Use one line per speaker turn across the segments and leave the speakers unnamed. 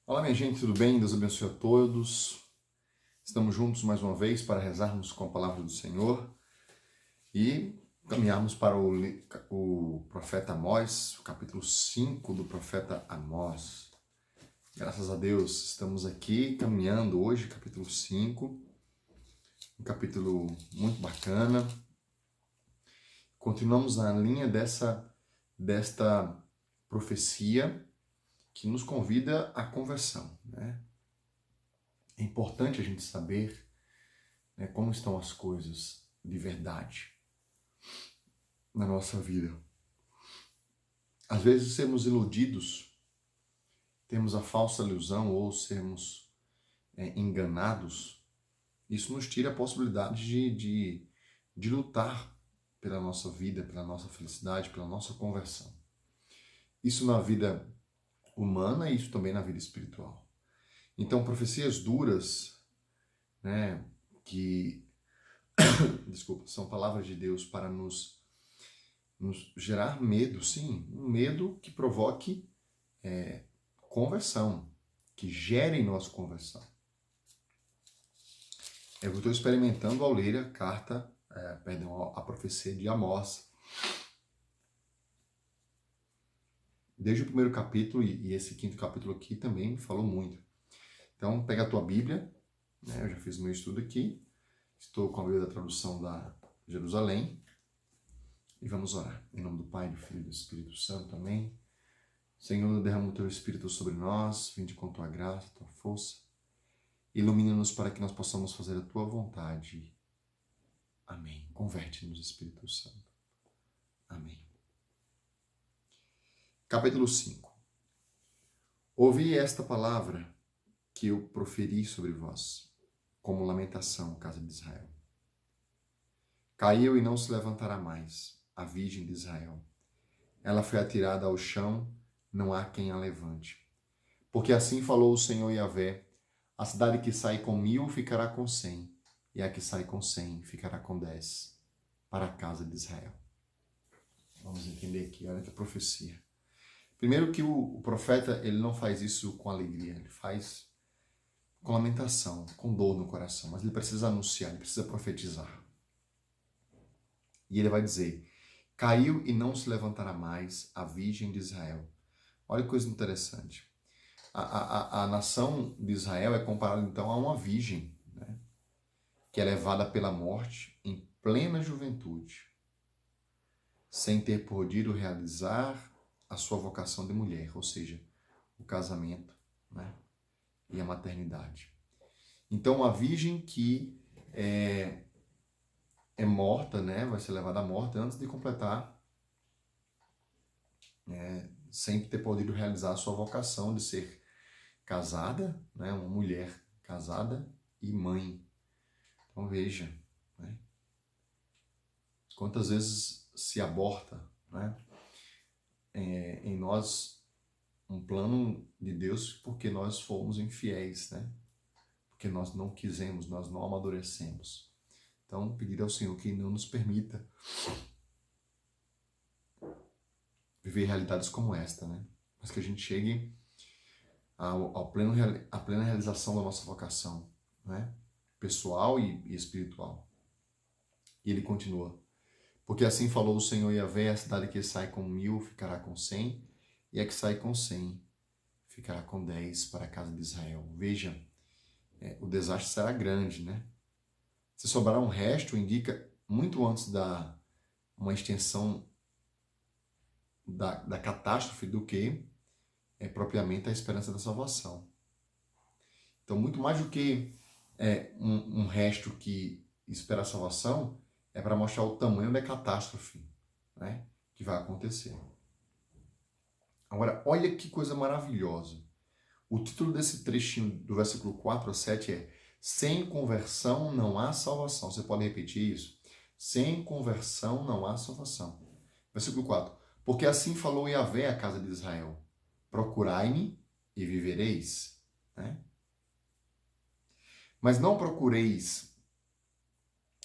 Olá, minha gente, tudo bem? Deus abençoe a todos. Estamos juntos mais uma vez para rezarmos com a palavra do Senhor e caminharmos para o profeta Amós, o capítulo 5 do profeta Amós. Graças a Deus, estamos aqui caminhando hoje, capítulo 5, um capítulo muito bacana. Continuamos na linha desta profecia que nos convida à conversão, né? É importante a gente saber, né, como estão as coisas de verdade na nossa vida. Às vezes sermos iludidos, temos a falsa ilusão ou sermos enganados, isso nos tira a possibilidade de lutar pela nossa vida, pela nossa felicidade, pela nossa conversão. Isso na vida humana e isso também na vida espiritual. Então, profecias duras, né, que, desculpa, são palavras de Deus para nos gerar medo, sim, um medo que provoque conversão, que gere em nós conversão. Eu estou experimentando ao ler a carta, a profecia de Amós. Desde o primeiro capítulo, e esse quinto capítulo aqui também me falou muito. Então, pega a tua Bíblia, né? Eu já fiz o meu estudo aqui, estou com a Bíblia da tradução da Jerusalém, e vamos orar. Em nome do Pai, do Filho e do Espírito Santo, amém. Senhor, derrama o teu Espírito sobre nós, vinde com tua graça, tua força, ilumina-nos para que nós possamos fazer a tua vontade. Amém. Converte-nos, Espírito Santo. Amém. Capítulo 5. Ouvi esta palavra que eu proferi sobre vós, como lamentação, casa de Israel. Caiu e não se levantará mais, a virgem de Israel. Ela foi atirada ao chão, não há quem a levante. Porque assim falou o Senhor Yahvé, a cidade que sai com 1000 ficará com 100, e a que sai com 100 ficará com 10, para a casa de Israel. Vamos entender aqui, olha que profecia. Primeiro que o profeta, ele não faz isso com alegria, ele faz com lamentação, com dor no coração, mas ele precisa anunciar, ele precisa profetizar. E ele vai dizer, caiu e não se levantará mais a virgem de Israel. Olha que coisa interessante. A nação de Israel é comparada então a uma virgem, né, que é levada pela morte em plena juventude, sem ter podido realizar a sua vocação de mulher, ou seja, o casamento, né, e a maternidade. Então, a virgem que é morta, né, vai ser levada à morte antes de completar, sem ter podido realizar a sua vocação de ser casada, né, uma mulher casada e mãe. Então veja, né, quantas vezes se aborta, né, em nós um plano de Deus porque nós fomos infiéis, né, porque nós não quisemos, nós não amadurecemos. Então, pedir ao Senhor que não nos permita viver realidades como esta, né? Mas que a gente chegue à plena realização da nossa vocação, né? Pessoal e espiritual. E ele continua. Porque assim falou o Senhor Yahvé, a cidade que sai com 1000 ficará com 100, e a que sai com 100 ficará com 10 para a casa de Israel. Veja, o desastre será grande, né? Se sobrar um resto, indica muito antes uma extensão da catástrofe do que propriamente a esperança da salvação. Então, muito mais do que um resto que espera a salvação, é para mostrar o tamanho da catástrofe, né, que vai acontecer. Agora, olha que coisa maravilhosa. O título desse trechinho do versículo 4 a 7 é Sem conversão não há salvação. Você pode repetir isso? Sem conversão não há salvação. Versículo 4. Porque assim falou Yahvé à casa de Israel. Procurai-me e vivereis. Né? Mas não procureis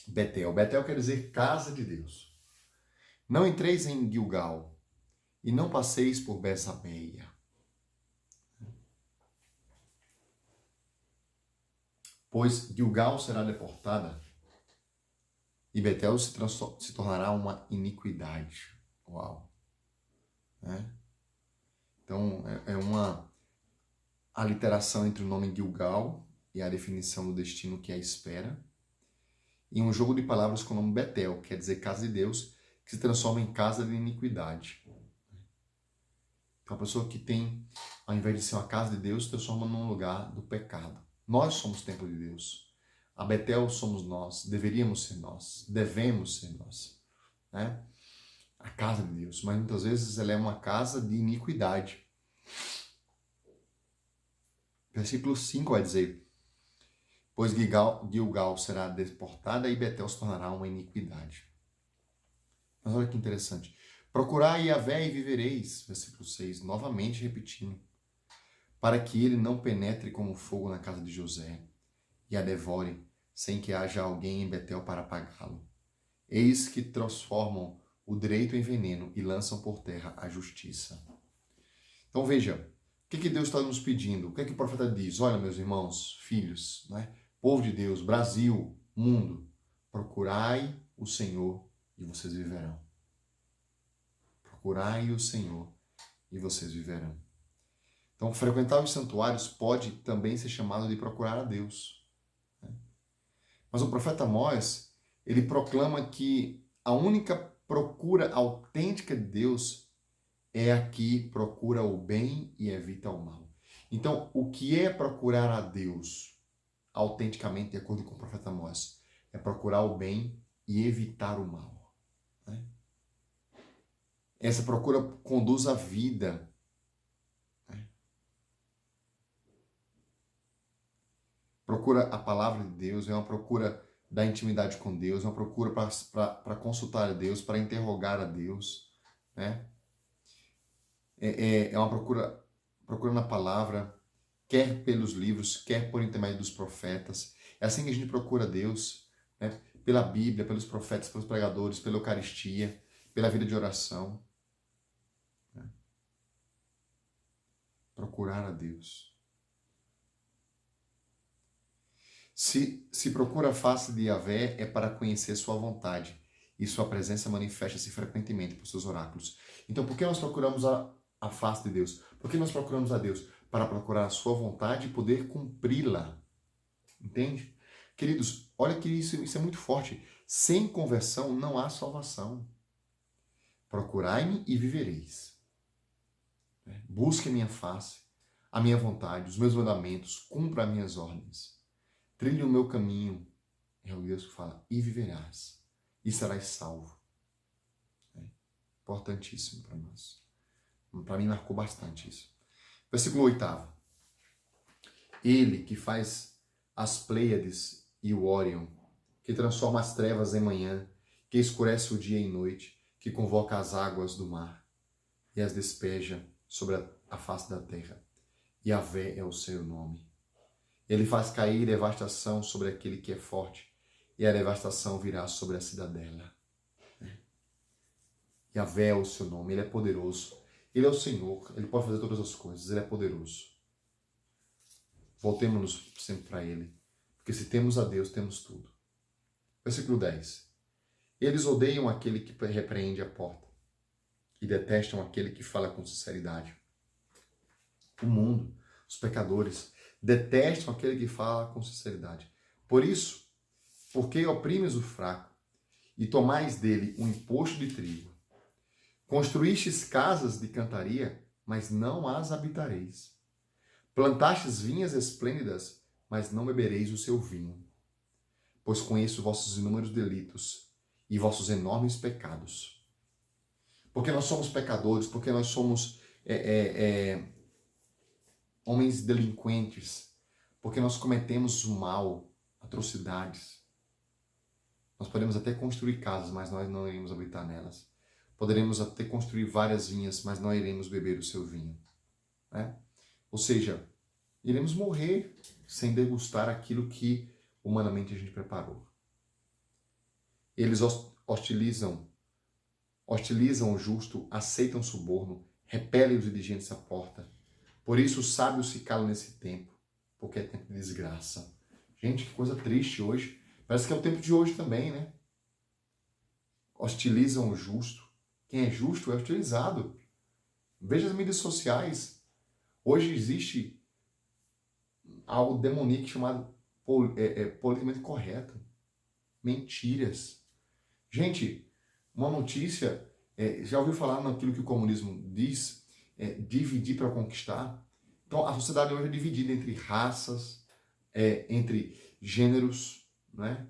Betel. Betel quer dizer casa de Deus. Não entreis em Gilgal e não passeis por Besabeia. Pois Gilgal será deportada e Betel se tornará uma iniquidade. Uau! Né? Então, é uma aliteração entre o nome Gilgal e a definição do destino que é a espera. E um jogo de palavras com o nome Betel, quer dizer casa de Deus, que se transforma em casa de iniquidade. Então, a pessoa que tem, ao invés de ser uma casa de Deus, se transforma num lugar do pecado. Nós somos templo de Deus. A Betel somos nós, deveríamos ser nós, devemos ser nós. Né? A casa de Deus, mas muitas vezes ela é uma casa de iniquidade. Versículo 5 vai dizer: pois Gilgal será deportada e Betel se tornará uma iniquidade. Mas olha que interessante. Procurai Yahvé e vivereis, versículo 6, novamente repetindo, para que ele não penetre como fogo na casa de José e a devore, sem que haja alguém em Betel para apagá-lo. Eis que transformam o direito em veneno e lançam por terra a justiça. Então veja, o que Deus está nos pedindo? O que o profeta diz? Olha, meus irmãos, filhos, né? Povo de Deus, Brasil, mundo, procurai o Senhor e vocês viverão. Procurai o Senhor e vocês viverão. Então, frequentar os santuários pode também ser chamado de procurar a Deus. Né? Mas o profeta Amós, ele proclama que a única procura autêntica de Deus é a que procura o bem e evita o mal. Então, o que é procurar a Deus autenticamente, de acordo com o profeta Amós? É procurar o bem e evitar o mal. Né? Essa procura conduz à vida. Né? Procura a palavra de Deus, é uma procura da intimidade com Deus, é uma procura para consultar a Deus, para interrogar a Deus. Né? É uma procura na palavra, quer pelos livros, quer por intermédio dos profetas. É assim que a gente procura Deus, né? Pela Bíblia, pelos profetas, pelos pregadores, pela Eucaristia, pela vida de oração. Né? Procurar a Deus. Se procura a face de Yahvé, é para conhecer sua vontade, e sua presença manifesta-se frequentemente por seus oráculos. Então, por que nós procuramos a face de Deus? Por que nós procuramos a Deus? Para procurar a sua vontade e poder cumpri-la. Entende? Queridos, olha que isso é muito forte. Sem conversão não há salvação. Procurai-me e vivereis. Busque a minha face, a minha vontade, os meus mandamentos, cumpra as minhas ordens. Trilhe o meu caminho, é o Deus que fala, e viverás, e serás salvo. É importantíssimo para nós. Para mim marcou bastante isso. Versículo 8. Ele que faz as Pleiades e o Órion, que transforma as trevas em manhã, que escurece o dia em noite, que convoca as águas do mar e as despeja sobre a face da terra. Yahvé é o seu nome. Ele faz cair devastação sobre aquele que é forte, e a devastação virá sobre a cidadela. Yahvé é o seu nome, ele é poderoso. Ele é o Senhor, ele pode fazer todas as coisas, ele é poderoso. Voltemos-nos sempre para ele, porque se temos a Deus, temos tudo. Versículo 10. Eles odeiam aquele que repreende a porta e detestam aquele que fala com sinceridade. O mundo, os pecadores, detestam aquele que fala com sinceridade. Por isso, porque oprimes o fraco e tomais dele um imposto de trigo, construístes casas de cantaria, mas não as habitareis. Plantastes vinhas esplêndidas, mas não bebereis o seu vinho. Pois conheço vossos inúmeros delitos e vossos enormes pecados. Porque nós somos pecadores, porque nós somos homens delinquentes, porque nós cometemos o mal, atrocidades. Nós podemos até construir casas, mas nós não iremos habitar nelas. Poderemos até construir várias vinhas, mas não iremos beber o seu vinho. Né? Ou seja, iremos morrer sem degustar aquilo que humanamente a gente preparou. Eles hostilizam o justo, aceitam suborno, repelem os diligentes à porta. Por isso os sábios se calam nesse tempo, porque é tempo de desgraça. Gente, que coisa triste hoje. Parece que é o tempo de hoje também, né? Hostilizam o justo. Quem é justo é hostilizado. Veja as mídias sociais. Hoje existe algo demoníaco chamado politicamente correto. Mentiras. Gente, uma notícia, já ouviu falar naquilo que o comunismo diz? Dividir para conquistar? Então, a sociedade hoje é dividida entre raças, entre gêneros, né?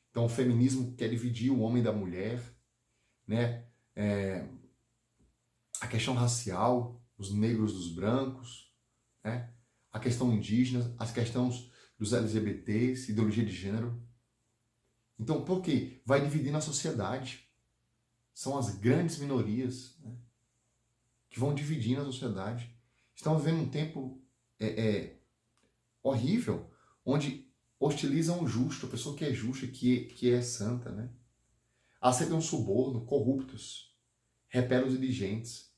Então, o feminismo quer dividir o homem da mulher, né? A questão racial, os negros dos brancos, né? A questão indígena, as questões dos LGBTs, ideologia de gênero. Então, por quê? Vai dividir na sociedade. São as grandes minorias, né, que vão dividir na sociedade. Estamos vivendo um tempo horrível, onde hostilizam o justo, a pessoa que é justa, que é santa, né? Aceitam suborno, corruptos, repelam os indigentes.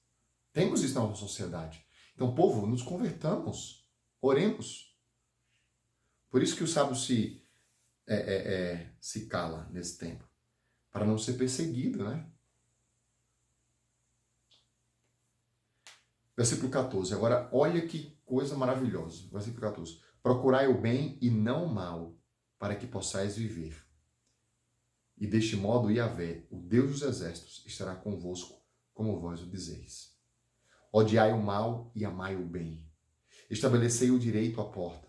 Temos isso na nossa sociedade. Então, povo, nos convertamos, oremos. Por isso que o sábio se cala nesse tempo, para não ser perseguido, né? Versículo 14. Agora, olha que coisa maravilhosa. Versículo 14. Procurai o bem e não o mal, para que possais viver. E deste modo, Yahvé, o Deus dos exércitos, estará convosco, como vós o dizeis. Odiai o mal e amai o bem. Estabelecei o direito à porta.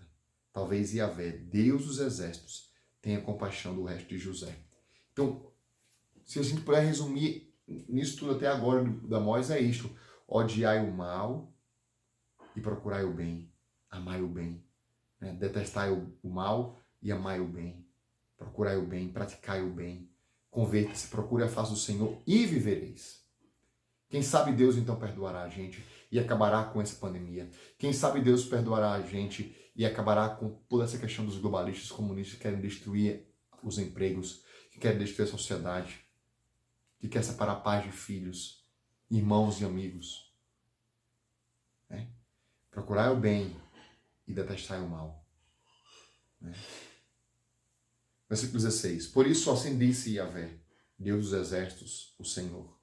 Talvez Yahvé, Deus dos exércitos, tenha compaixão do resto de José. Então, se a gente puder resumir nisso tudo até agora da Amós, é isto. Odiai o mal e procurai o bem. Amai o bem. Né? Detestai o mal e amai o bem. Procurai o bem, praticai o bem. Converta-se, procure a face do Senhor e vivereis. Quem sabe Deus então perdoará a gente e acabará com essa pandemia. Quem sabe Deus perdoará a gente e acabará com toda essa questão dos globalistas comunistas que querem destruir os empregos, que querem destruir a sociedade, que querem separar a paz de filhos, irmãos e amigos. Né? Procurai o bem e detestai o mal. Né? Versículo 16. Por isso assim disse Yahvé, Deus dos exércitos, o Senhor.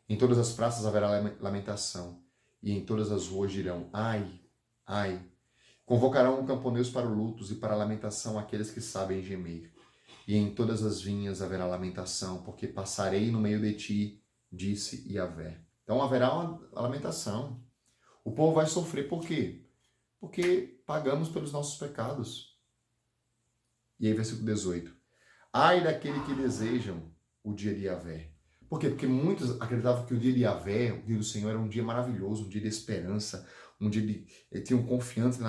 Em todas as praças haverá lamentação, e em todas as ruas dirão, ai, ai. Convocarão camponeus para o luto e para a lamentação aqueles que sabem gemer. E em todas as vinhas haverá lamentação, porque passarei no meio de ti, disse Yahvé. Então haverá uma lamentação. O povo vai sofrer por quê? Porque pagamos pelos nossos pecados. E aí, versículo 18. Ai daquele que desejam o dia de Yahvé. Por quê? Porque muitos acreditavam que o dia de Yahvé, o dia do Senhor, era um dia maravilhoso, um dia de esperança, um dia de... Eles tinham confiança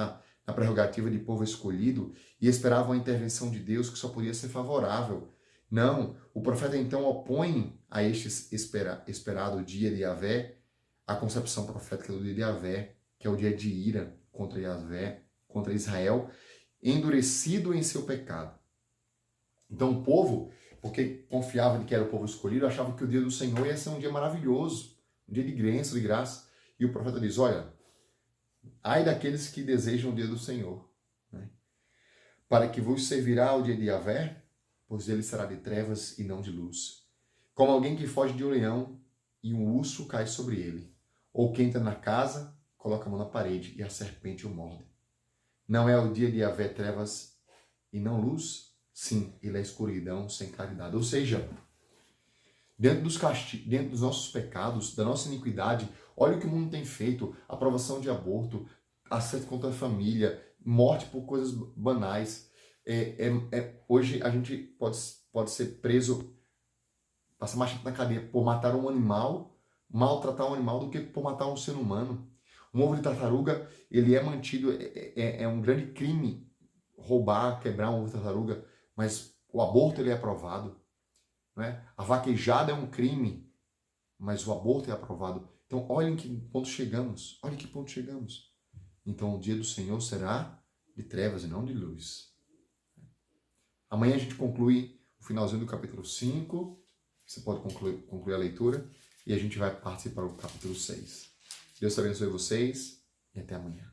na prerrogativa de povo escolhido e esperavam a intervenção de Deus que só podia ser favorável. Não, o profeta então opõe a este esperado dia de Yahvé a concepção profética do dia de Yahvé, que é o dia de ira contra Yahvé, contra Israel, endurecido em seu pecado. Então o povo, porque confiava de que era o povo escolhido, achava que o dia do Senhor ia ser um dia maravilhoso, um dia de graça. E o profeta diz, olha, ai daqueles que desejam o dia do Senhor, né? Para que vos servirá o dia de Yahvé, pois ele será de trevas e não de luz. Como alguém que foge de um leão e um urso cai sobre ele. Ou quem entra na casa, coloca a mão na parede e a serpente o morde. Não é o dia de Yahvé trevas e não luz? Sim, ele é escuridão sem claridade. Ou seja, dentro dos nossos pecados, da nossa iniquidade, olha o que o mundo tem feito, aprovação de aborto, assédio contra a família, morte por coisas banais. Hoje a gente pode ser preso, passar mais tempo na cadeia por matar um animal, maltratar um animal, do que por matar um ser humano. Um ovo de tartaruga, ele é mantido, é um grande crime roubar, quebrar um ovo de tartaruga, mas o aborto ele é aprovado. Né? A vaquejada é um crime, mas o aborto é aprovado. Então, olhem que ponto chegamos. Olhem que ponto chegamos. Então, o dia do Senhor será de trevas e não de luz. Amanhã a gente conclui o finalzinho do capítulo 5. Você pode concluir a leitura. E a gente vai partir para o capítulo 6. Deus abençoe vocês e até amanhã.